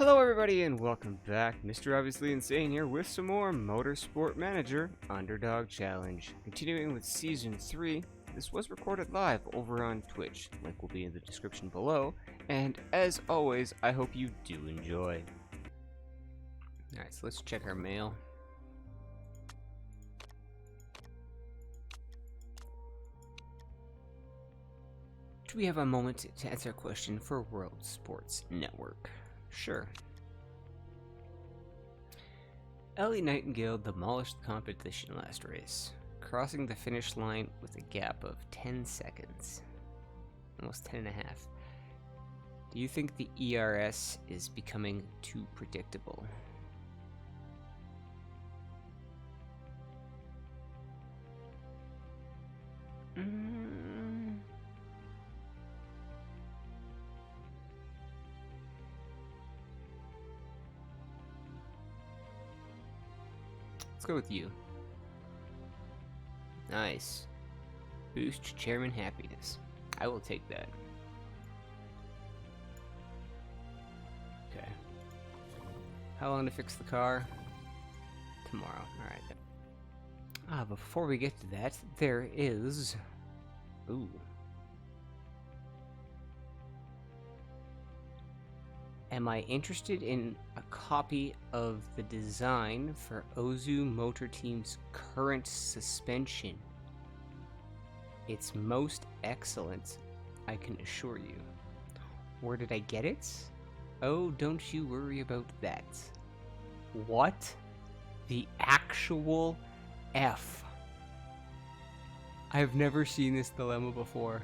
Hello everybody and welcome back. Mr. Obviously Insane here with some more Motorsport Manager Underdog Challenge. Continuing with Season 3, this was recorded live over on Twitch. Link will be in the description below. And as always, I hope you do enjoy. Alright, so let's check our mail. Do we have a moment to answer a question for World Sports Network? Sure. Ellie Nightingale demolished the competition last race, crossing the finish line with a gap of 10 seconds. Almost 10 and a half. Do you think the ERS is becoming too predictable? Let's go with you. Nice. Boost chairman happiness. I will take that. Okay. How long to fix the car? Tomorrow. Alright. Before we get to that, there is... Ooh. Am I interested in a copy of the design for Ozu Motor Team's current suspension? It's most excellent, I can assure you. Where did I get it? Oh, don't you worry about that. What the actual F? I've never seen this dilemma before.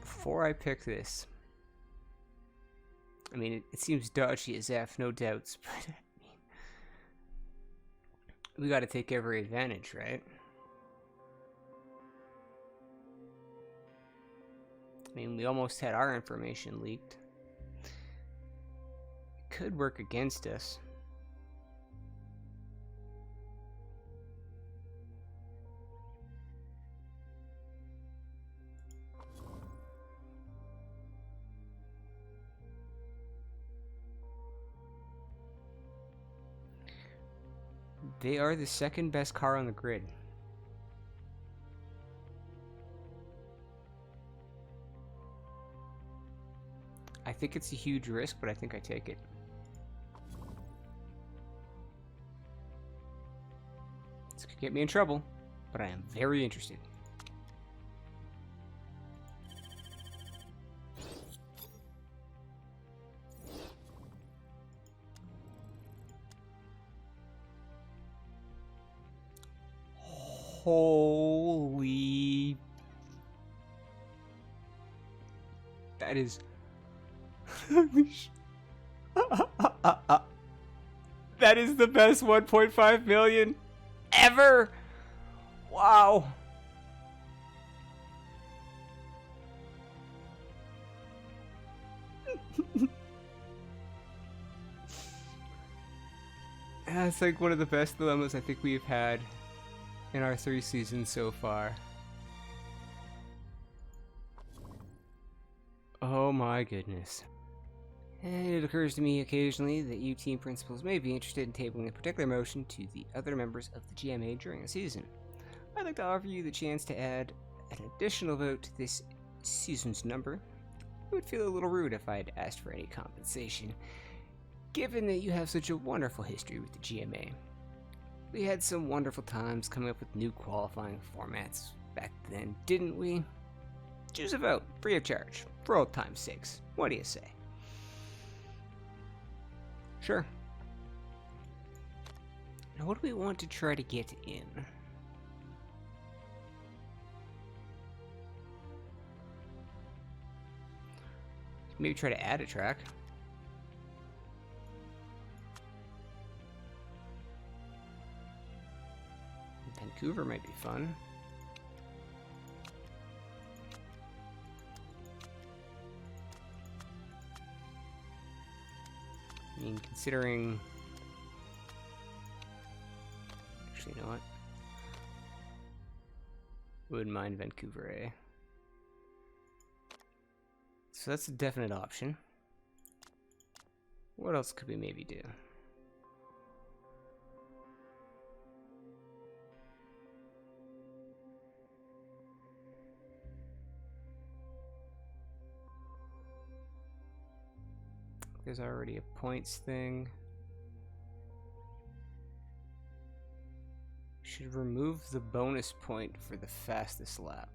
Before I pick this, I mean, it seems dodgy as F, no doubts, but I mean, we gotta take every advantage, right? I mean, we almost had our information leaked. It could work against us. They are the second best car on the grid. I think it's a huge risk, but I think I take it. This could get me in trouble, but I am very interested. Holy... That is... That is the best 1.5 million ever! Wow! That's like one of the best dilemmas I think we've had in our 3 seasons so far. Oh my goodness. And it occurs to me occasionally that you team principals may be interested in tabling a particular motion to the other members of the GMA during the season. I'd like to offer you the chance to add an additional vote to this season's number. It would feel a little rude if I'd asked for any compensation, given that you have such a wonderful history with the GMA. We had some wonderful times coming up with new qualifying formats back then, didn't we? Choose a vote, free of charge, for old time's sakes. What do you say? Sure. Now what do we want to try to get in? Maybe try to add a track. Vancouver might be fun. I mean, considering Actually, you know what? Wouldn't mind Vancouver A. So that's a definite option. What else could we maybe do? There's already a points thing. Should remove the bonus point for the fastest lap.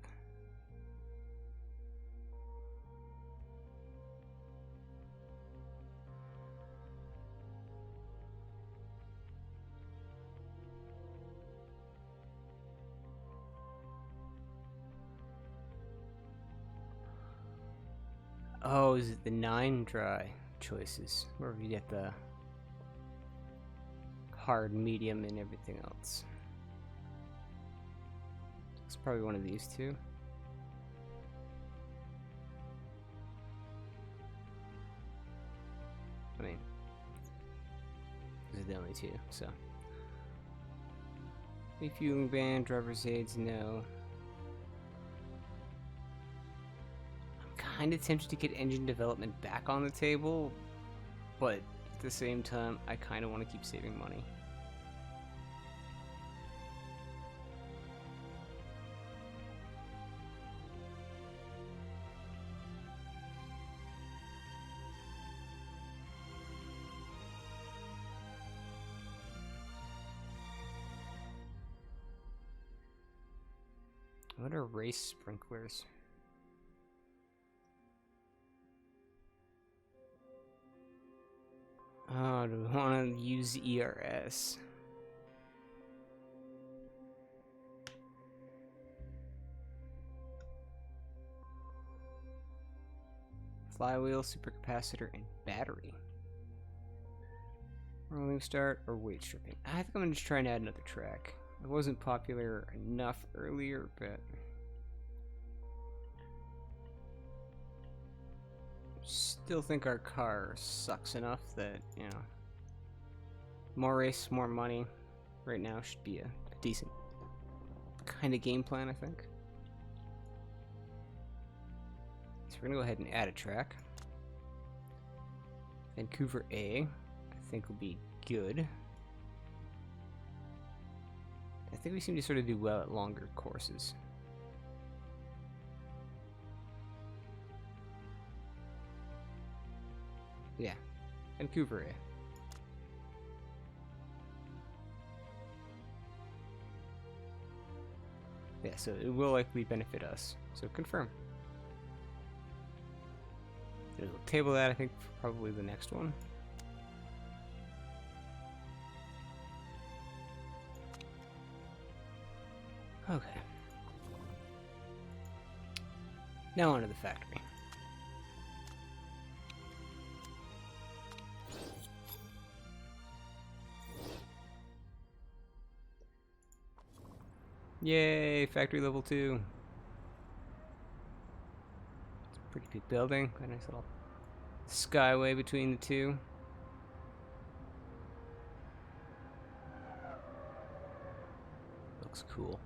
Oh, is it the 9 dry choices? Where we get the hard, medium, and everything else. It's probably one of these two. I mean, these are the only two, so. Refueling ban, driver's aids, no. Kind of tempted to get engine development back on the table, but at the same time, I kind of want to keep saving money. What are race sprinklers? Oh, do we want to use ERS? Flywheel, supercapacitor, and battery. Rolling start or weight stripping? I think I'm going to just try and add another track. It wasn't popular enough earlier, but still think our car sucks enough that, you know, more race, more money right now should be a decent kind of game plan, I think. So we're gonna go ahead and add a track. Vancouver A, I think will be good. I think we seem to sort of do well at longer courses. Yeah, Vancouver A. Yeah, so it will likely benefit us. So confirm. We'll table that, I think, for probably the next one. Okay. Now onto the factory. Yay, factory level 2. It's a pretty big building. Got a nice little skyway between the two. Looks cool.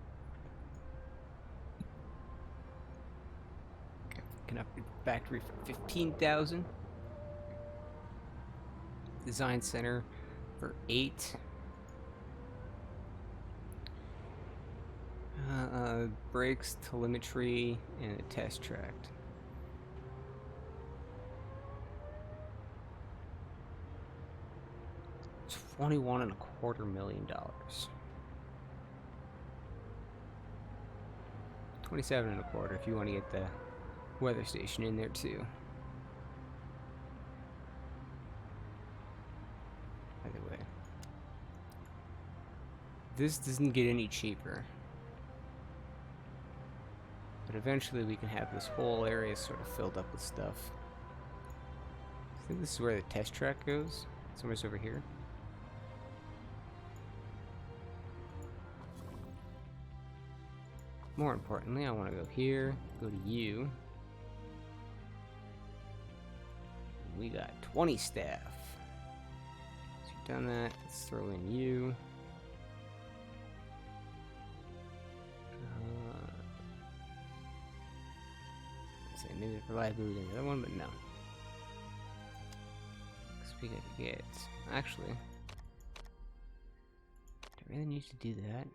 Can upgrade the factory for 15,000. Design center for 8. Brakes, telemetry, and a test track. $21.25 million. 27.25 if you want to get the weather station in there too. Either way, this doesn't get any cheaper. But eventually we can have this whole area sort of filled up with stuff. I think this is where the test track goes. Somewhere's over here. More importantly, I want to go here, go to you. We got 20 staff. So you've done that. Let's throw in you. maybe the reliability in the other one, but no. Speed I could get. Actually, do I really need to do that?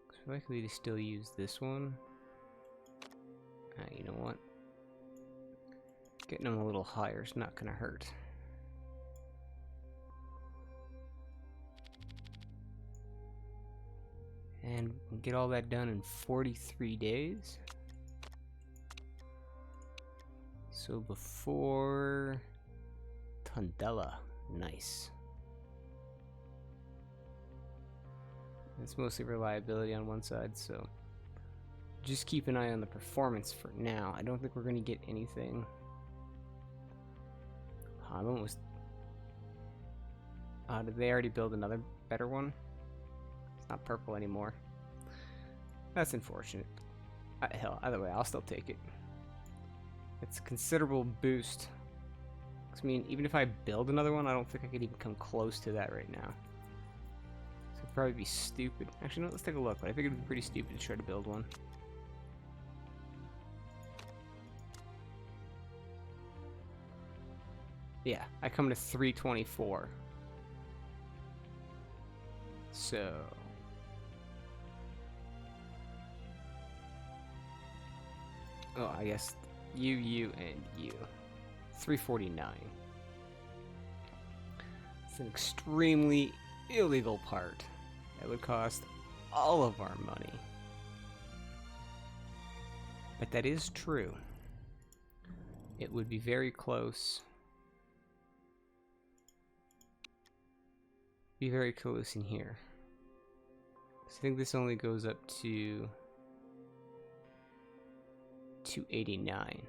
I feel like we still use this one. You know what? Getting them a little higher is not gonna hurt. And get all that done in 43 days. So before Tondela. Nice. It's mostly reliability on one side, so just keep an eye on the performance for now. I don't think we're going to get anything. Hamon was... did they already build another better one? It's not purple anymore. That's unfortunate. Hell, either way, I'll still take it. It's a considerable boost. I mean, even if I build another one, I don't think I could even come close to that right now. So it'd probably be stupid. Actually, no, let's take a look. But I think it'd be pretty stupid to try to build one. Yeah, I come to 324. So... oh, I guess you, and you. 349. It's an extremely illegal part that would cost all of our money. But that is true. It would be very close. Be very close in here. So I think this only goes up to 289.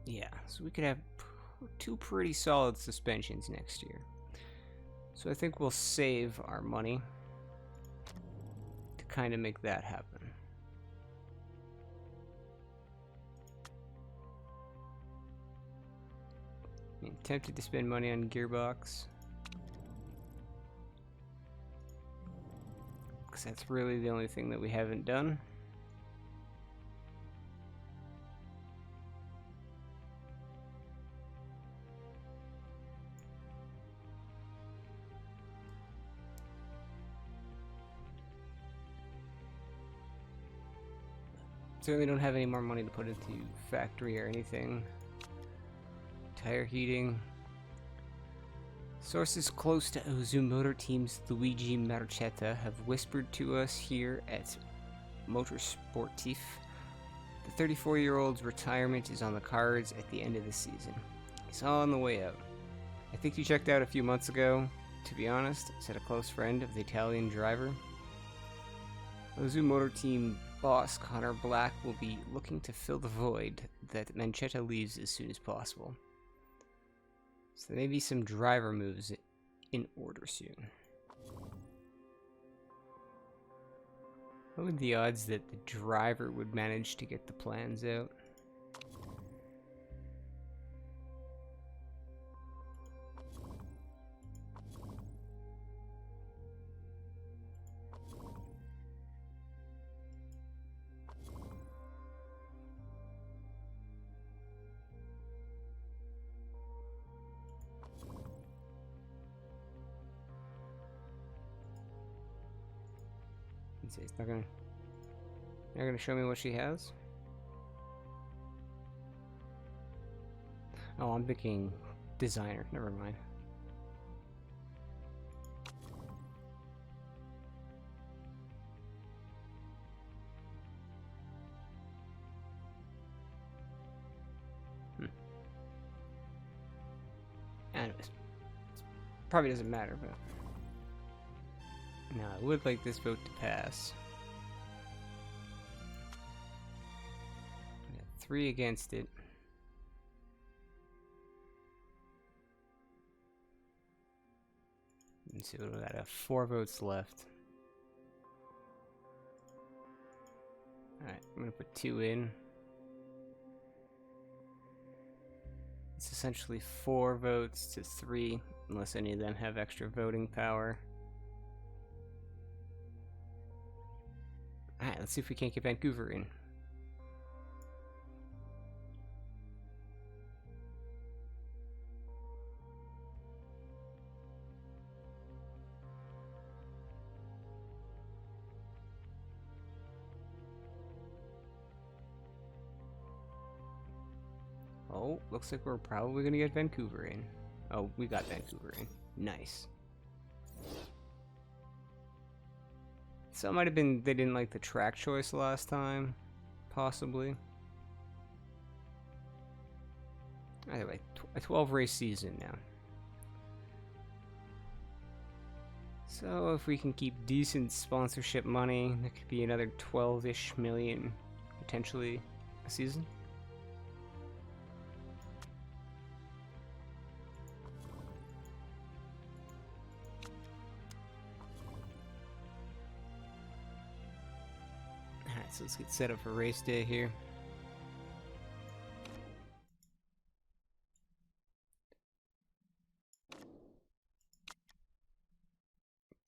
Yeah, so we could have two pretty solid suspensions next year. So I think we'll save our money to kind of make that happen. I'm tempted to spend money on gearbox, because that's really the only thing that we haven't done. Certainly don't have any more money to put into factory or anything. Tire heating. Sources close to Ozu Motor Team's Luigi Marchetta have whispered to us here at Motorsport. The 34-year-old's retirement is on the cards at the end of the season. He's on the way out. I think you checked out a few months ago. To be honest, said a close friend of the Italian driver. Ozu Motor Team boss Connor Black will be looking to fill the void that Manchetta leaves as soon as possible. So there may be some driver moves in order soon. What would the odds that the driver would manage to get the plans out? It's not gonna show me what she has. Oh, I'm thinking designer. Never mind. Anyways, probably doesn't matter, but. Now, I would like this vote to pass. We got 3 against it. Let's see, we got 4 votes left. Alright, I'm gonna put 2 in. It's essentially 4 votes to 3, unless any of them have extra voting power. Alright, let's see if we can't get Vancouver in. Oh, looks like we're probably gonna get Vancouver in. Oh, we got Vancouver in. Nice. So it might have been they didn't like the track choice last time, possibly. Either way, a 12 race season now. So if we can keep decent sponsorship money, that could be another 12-ish million potentially a season. Alright, so let's get set up for race day here.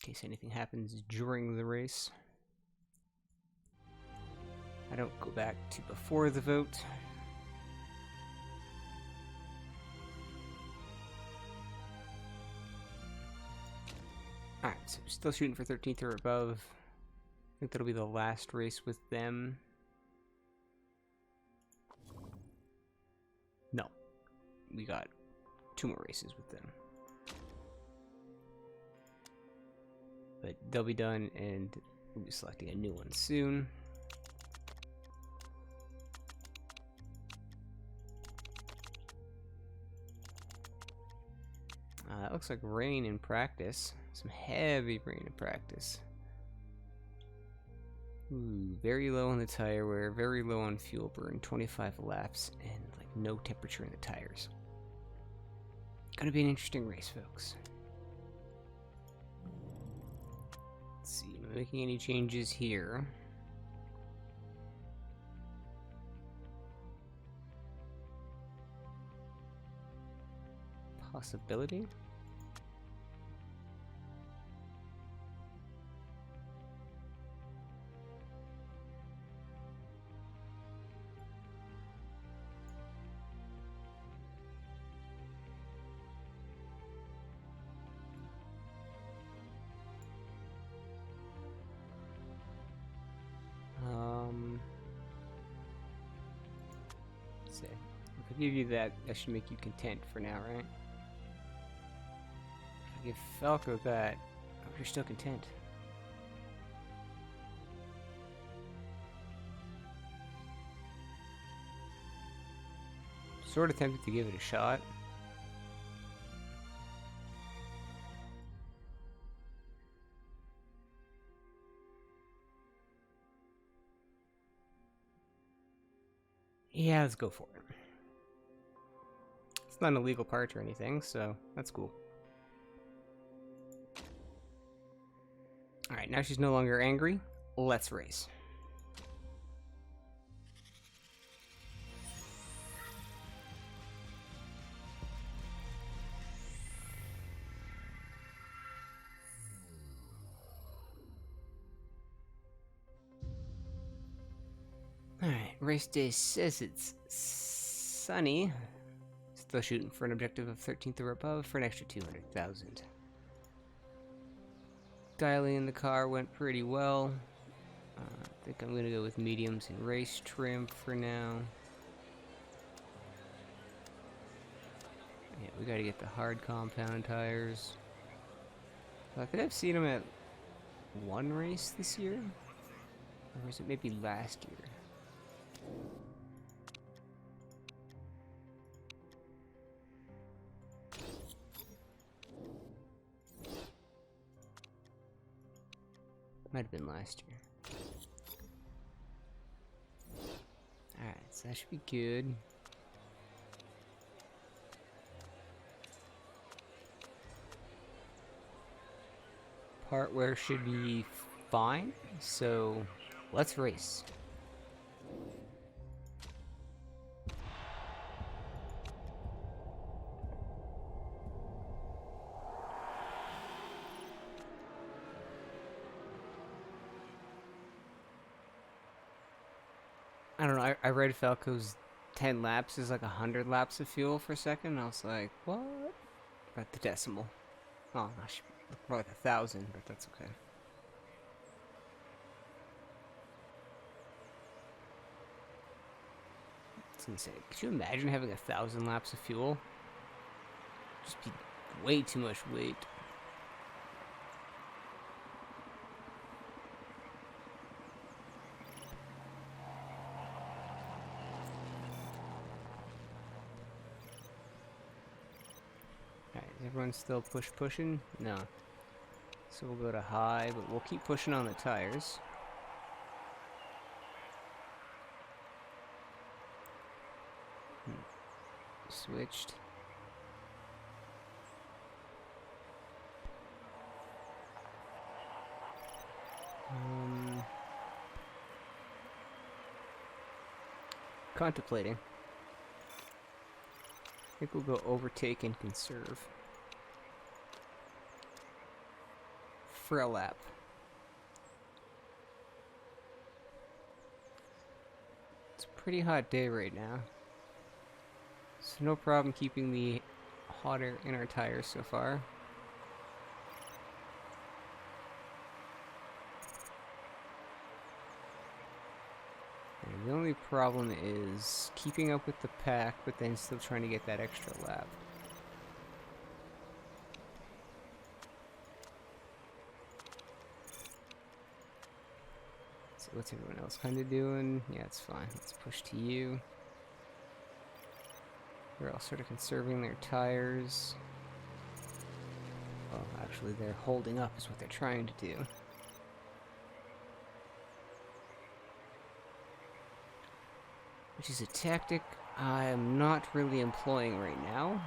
In case anything happens during the race. I don't go back to before the vote. Alright, so still shooting for 13th or above. I think that'll be the last race with them. No. We got 2 more races with them. But they'll be done, and we'll be selecting a new one soon. That looks like rain in practice. Some heavy rain in practice. Ooh, very low on the tire wear, very low on fuel burn, 25 laps, and like no temperature in the tires. Gonna be an interesting race, folks. Let's see, am I making any changes here? Possibility? Let's see. If I give you that, that should make you content for now, right? If I give Falco that, I hope you're still content. Sort of tempted to give it a shot. Yeah, let's go for it. It's not an illegal part or anything, so that's cool. Alright, now she's no longer angry. Let's race. Alright, race day says it's sunny. Still shooting for an objective of 13th or above for an extra 200,000. Dialing in the car went pretty well. I think I'm gonna go with mediums and race trim for now. Yeah, we gotta get the hard compound tires. I think I've seen them at one race this year, or was it maybe last year? Might have been last year. Alright, so that should be good. Part wear should be fine, so let's race. I don't know. I read Falco's 10 laps is like 100 laps of fuel per second. And I was like, what? At the decimal. Oh, I should more like 1,000, but that's okay. It's insane. Could you imagine having 1,000 laps of fuel? Just be way too much weight. Alright, is everyone still pushing? No. So we'll go to high, but we'll keep pushing on the tires. Switched. Contemplating. I think we'll go overtake and conserve. For a lap. It's a pretty hot day right now. So no problem keeping the hot air in our tires so far. And the only problem is keeping up with the pack, but then still trying to get that extra lap. So what's everyone else kind of doing? Yeah, it's fine. Let's push to you. They're all sort of conserving their tires. Oh, actually, they're holding up is what they're trying to do. Which is a tactic I am not really employing right now.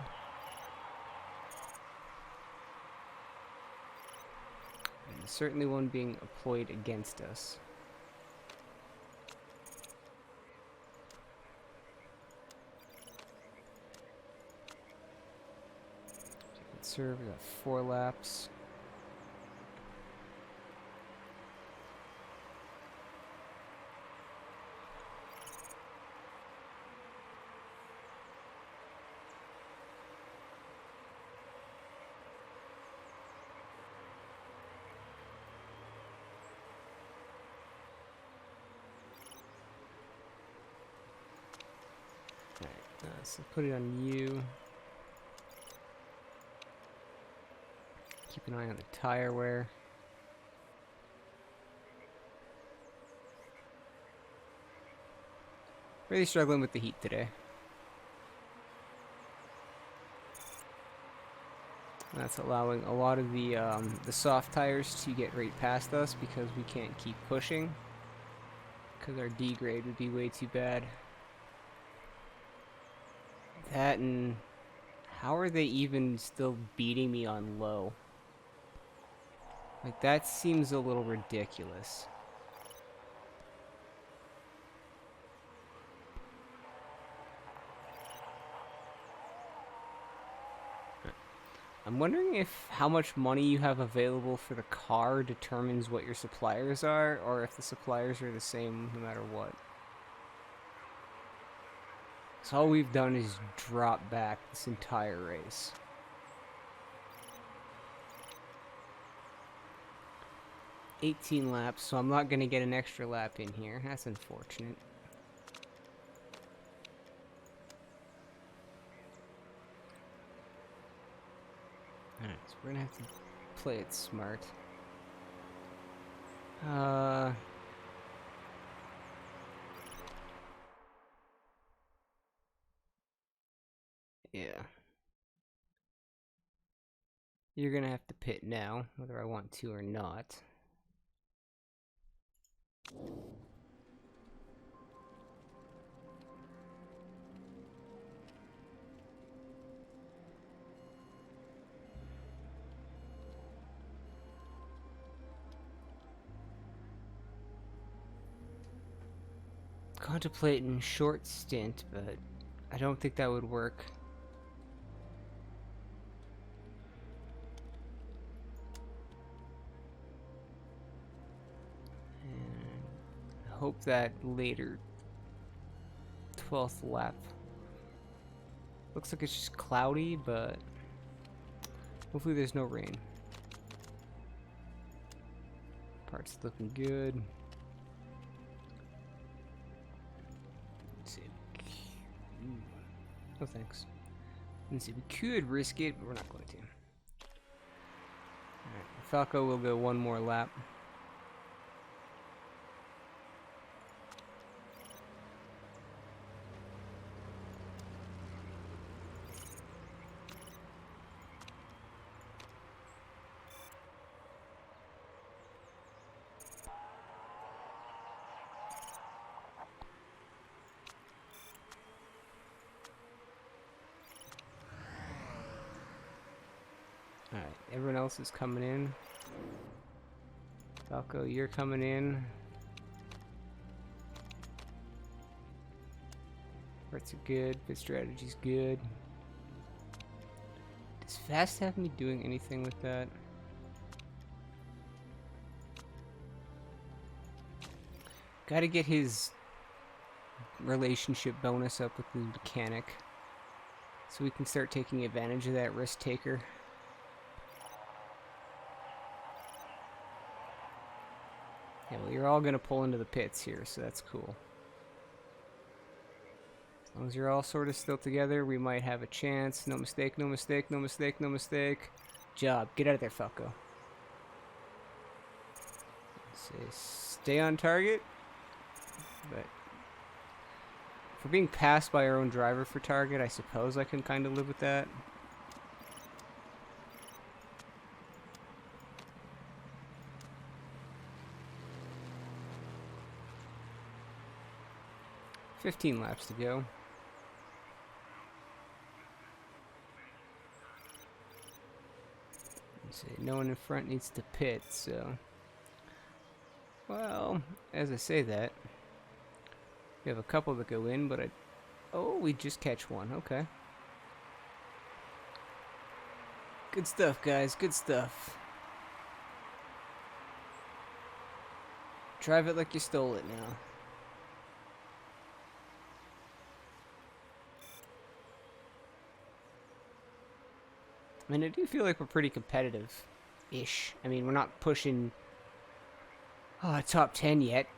And certainly one being employed against us. Conserve, we got 4 laps. So put it on you. Keep an eye on the tire wear. Really struggling with the heat today. That's allowing a lot of the soft tires to get right past us because we can't keep pushing. Because our D grade would be way too bad. That and how are they even still beating me on low? Like, that seems a little ridiculous. I'm wondering if how much money you have available for the car determines what your suppliers are, or if the suppliers are the same no matter what. So all we've done is drop back this entire race. $18 laps, so I'm not going to get an extra lap in here. That's unfortunate. Alright, so we're going to have to play it smart. Yeah. You're going to have to pit now, whether I want to or not. Contemplating short stint, but I don't think that would work. And I hope that later 12th lap. Looks like it's just cloudy, but hopefully there's no rain. Parts looking good. Let's see. Ooh. No thanks. Let's see, we could risk it, but we're not going to. Alright, Falco will go one more lap. Alright, everyone else is coming in. Falco, you're coming in. Parts are good, pit strategy's good. Does Fast have me doing anything with that? Gotta get his relationship bonus up with the mechanic, so we can start taking advantage of that risk taker. Yeah, well, you're all gonna pull into the pits here, so that's cool. As long as you're all sort of still together, we might have a chance. No mistake, no mistake, no mistake, no mistake. Job. Get out of there, Falco. Stay on target. But for being passed by our own driver for target, I suppose I can kind of live with that. $15 laps to go. Let's see, no one in front needs to pit, so... Well, as I say that, we have a couple that go in, but oh, we just catch one. Okay. Good stuff, guys. Good stuff. Drive it like you stole it now. I mean, I do feel like we're pretty competitive-ish. I mean, we're not pushing top 10 yet.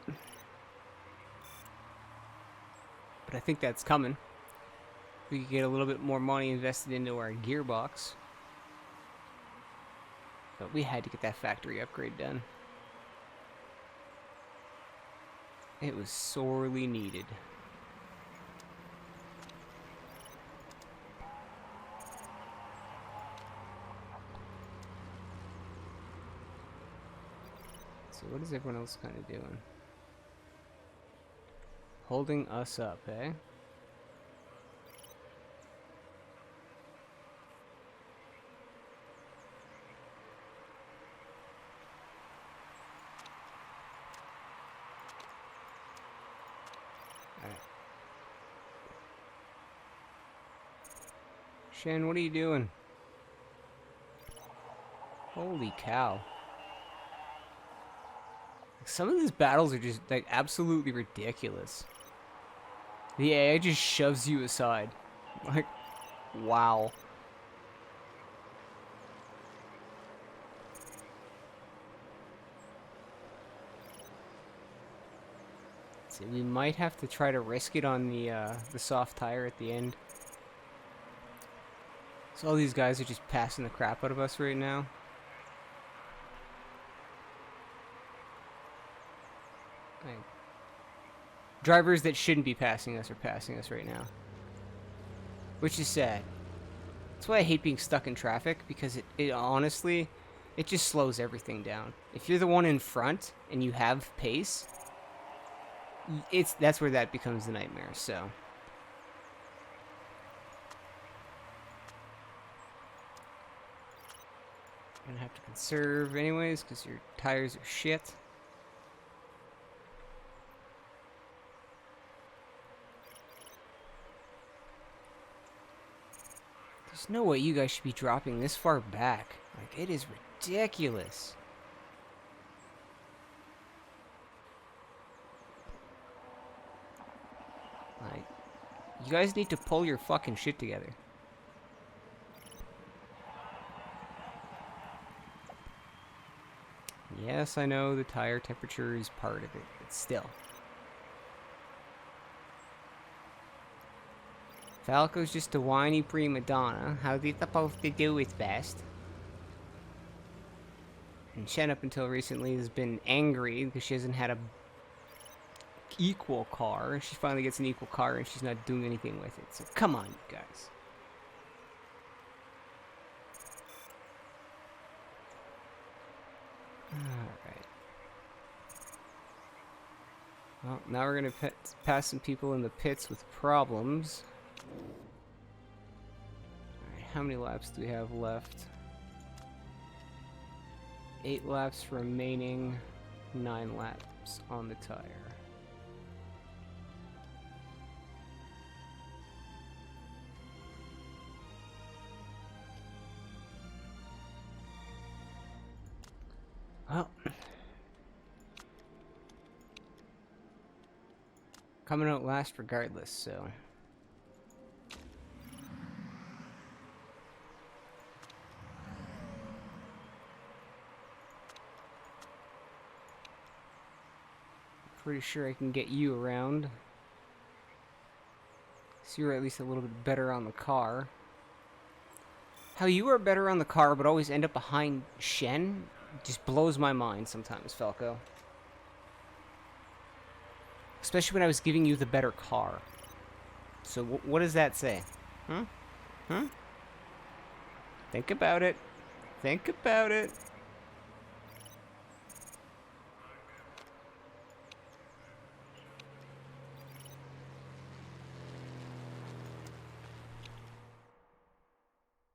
But I think that's coming. We could get a little bit more money invested into our gearbox. But we had to get that factory upgrade done. It was sorely needed. So what is everyone else kind of doing? Holding us up, eh? Alright. Shen, what are you doing? Holy cow. Some of these battles are just, like, absolutely ridiculous. The AI just shoves you aside. Like, wow. See, we might have to try to risk it on the soft tire at the end. So all these guys are just passing the crap out of us right now. Drivers that shouldn't be passing us are passing us right now. Which is sad. That's why I hate being stuck in traffic, because it honestly, it just slows everything down. If you're the one in front and you have pace, that's where that becomes the nightmare, so. You're gonna have to conserve anyways, because your tires are shit. There's no way you guys should be dropping this far back. Like, it is ridiculous. Like, You guys need to pull your fucking shit together. Yes, I know the tire temperature is part of it, but still. Falco's just a whiny prima donna. How's he supposed to do his best? And Shen, up until recently, has been angry because she hasn't had a equal car. She finally gets an equal car and she's not doing anything with it. So come on, you guys. Alright. Well, now we're going to pass some people in the pits with problems. Alright, how many laps do we have left? 8 laps remaining, 9 laps on the tire. Well, coming out last regardless, so. Pretty sure I can get you around. So you're at least a little bit better on the car. How you are better on the car but always end up behind Shen just blows my mind sometimes, Falco. Especially when I was giving you the better car. So what does that say? Huh? Huh? Think about it. Think about it.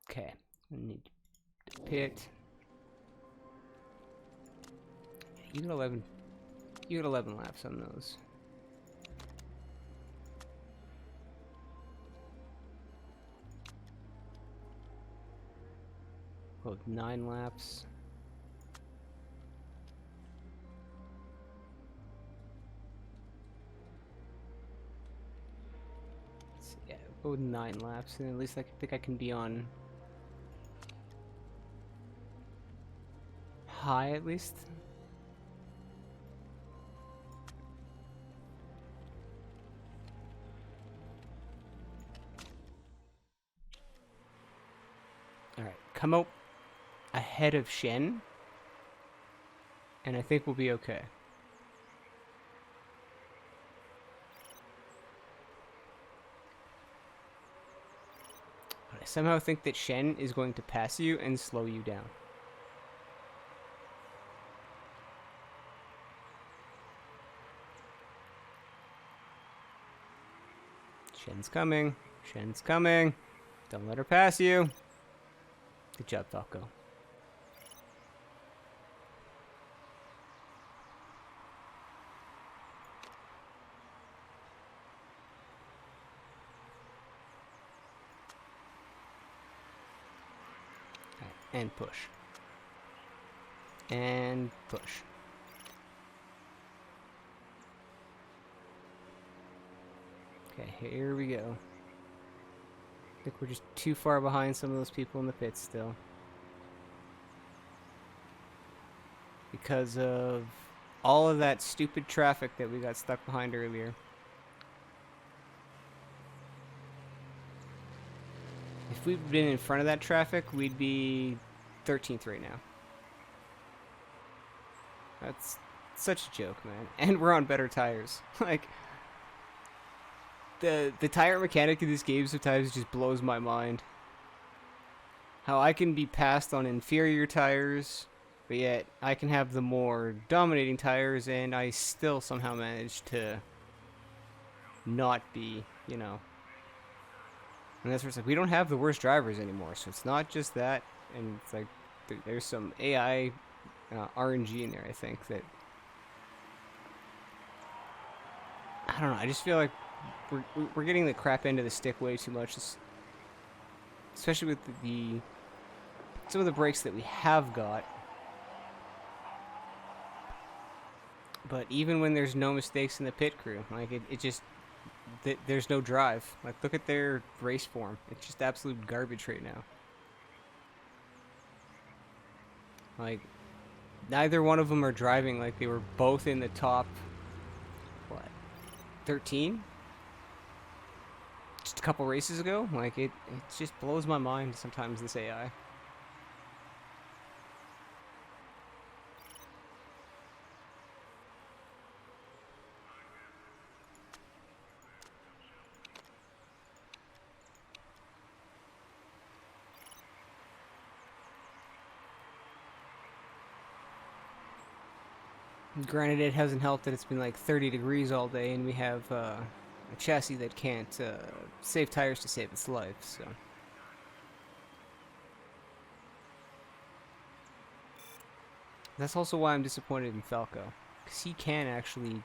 Okay. We need to pit. You get 11. You get 11 laps on those. Well, 9 laps. Let's see, yeah, go with 9 laps, and at least I think I can be on high at least. Alright, come out ahead of Shen, and I think we'll be okay. But I somehow think that Shen is going to pass you and slow you down. Shen's coming. Shen's coming. Don't let her pass you. Good job, Falco. And push. And push. Okay, here we go. I think we're just too far behind some of those people in the pits still. Because of all of that stupid traffic that we got stuck behind earlier. If we'd been in front of that traffic, we'd be 13th right now. That's such a joke, man. And we're on better tires. Like, the tire mechanic in this game sometimes just blows my mind. How I can be passed on inferior tires, but yet I can have the more dominating tires and I still somehow manage to not be, you know. And that's where it's like, we don't have the worst drivers anymore, so it's not just that, and it's like, there's some AI RNG in there, I think, that, I don't know, I just feel like we're getting the crap end of the stick way too much, especially with some of the brakes that we have got. But even when there's no mistakes in the pit crew, like, it just, there's no drive. Like, look at their race form. It's just absolute garbage right now. Like, neither one of them are driving like they were both in the top, what, 13? Just a couple races ago? Like, it just blows my mind sometimes, this AI. Granted, it hasn't helped that it's been like 30 degrees all day, and we have a chassis that can't save tires to save its life, so. That's also why I'm disappointed in Falco, because he can actually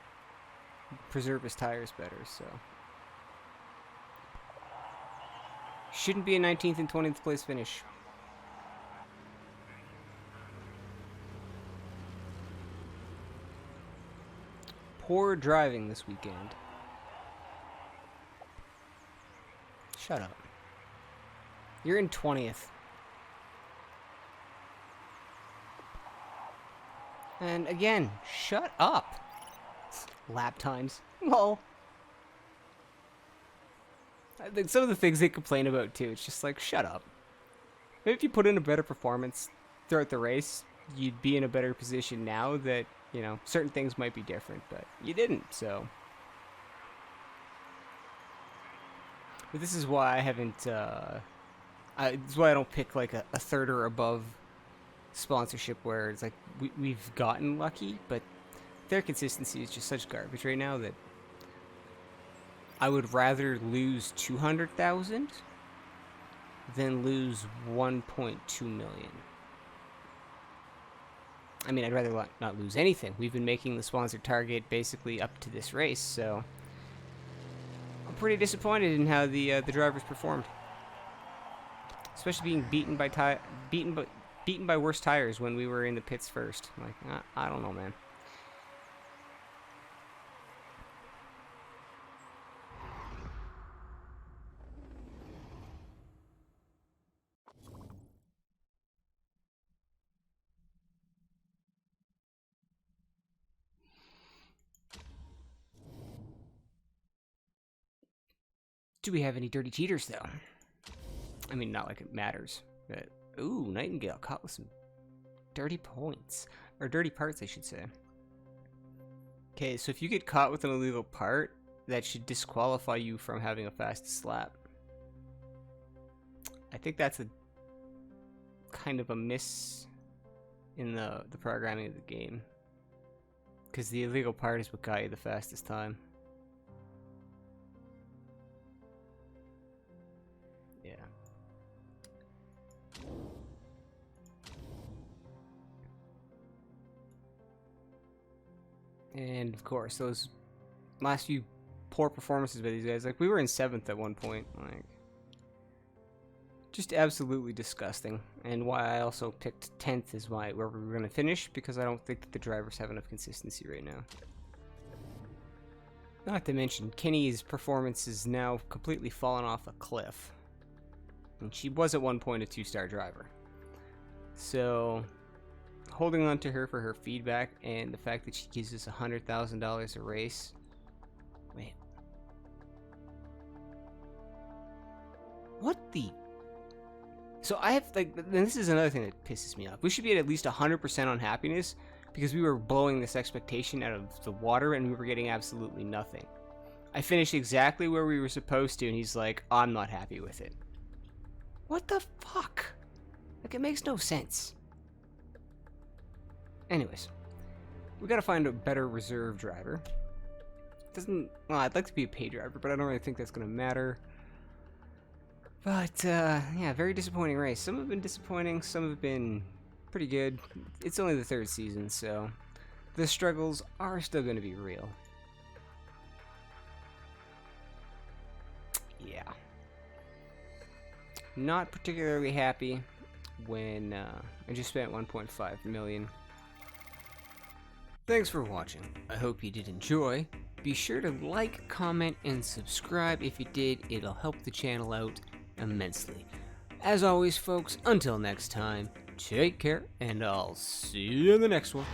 preserve his tires better, so. Shouldn't be a 19th and 20th place finish. Poor driving this weekend. Shut up. You're in 20th. And again, shut up. Lap times. Lol. I think some of the things they complain about too, it's just like, shut up. Maybe if you put in a better performance throughout the race, you'd be in a better position now that, you know, certain things might be different, but you didn't, so. But this is why I haven't, this is why I don't pick like a third or above sponsorship where it's like, we've gotten lucky, but their consistency is just such garbage right now that I would rather lose 200,000 than lose 1.2 million. I mean, I'd rather not lose anything. We've been making the sponsored target basically up to this race, so I'm pretty disappointed in how the drivers performed, especially being beaten by worse tires when we were in the pits first. Like, I don't know, man. Do we have any dirty cheaters, though? I mean, not like it matters. But, ooh, Nightingale caught with some dirty points. Or dirty parts, I should say. Okay, so if you get caught with an illegal part, that should disqualify you from having a fastest lap. I think that's a kind of a miss in the programming of the game. Because the illegal part is what got you the fastest time. And of course, those last few poor performances by these guys, like we were in 7th at one point, like just absolutely disgusting. And why I also picked 10th is where we were going to finish, because I don't think that the drivers have enough consistency right now. Not to mention, Kenny's performance is now completely fallen off a cliff. And she was at one point a 2-star driver. So holding on to her for her feedback and the fact that she gives us $100,000 a race. Wait. What the? So I have, like, and this is another thing that pisses me off. We should be at least 100% on happiness because we were blowing this expectation out of the water and we were getting absolutely nothing. I finished exactly where we were supposed to and he's like, I'm not happy with it. What the fuck? Like, it makes no sense. Anyways, we gotta find a better reserve driver. Well, I'd like to be a pay driver, but I don't really think that's gonna matter. But, yeah, very disappointing race. Some have been disappointing, some have been pretty good. It's only the 3rd season, so the struggles are still gonna be real. Yeah. Not particularly happy when I just spent 1.5 million. Thanks for watching. I hope you did enjoy. Be sure to like, comment, and subscribe. If you did, it'll help the channel out immensely. As always, folks, until next time, take care, and I'll see you in the next one.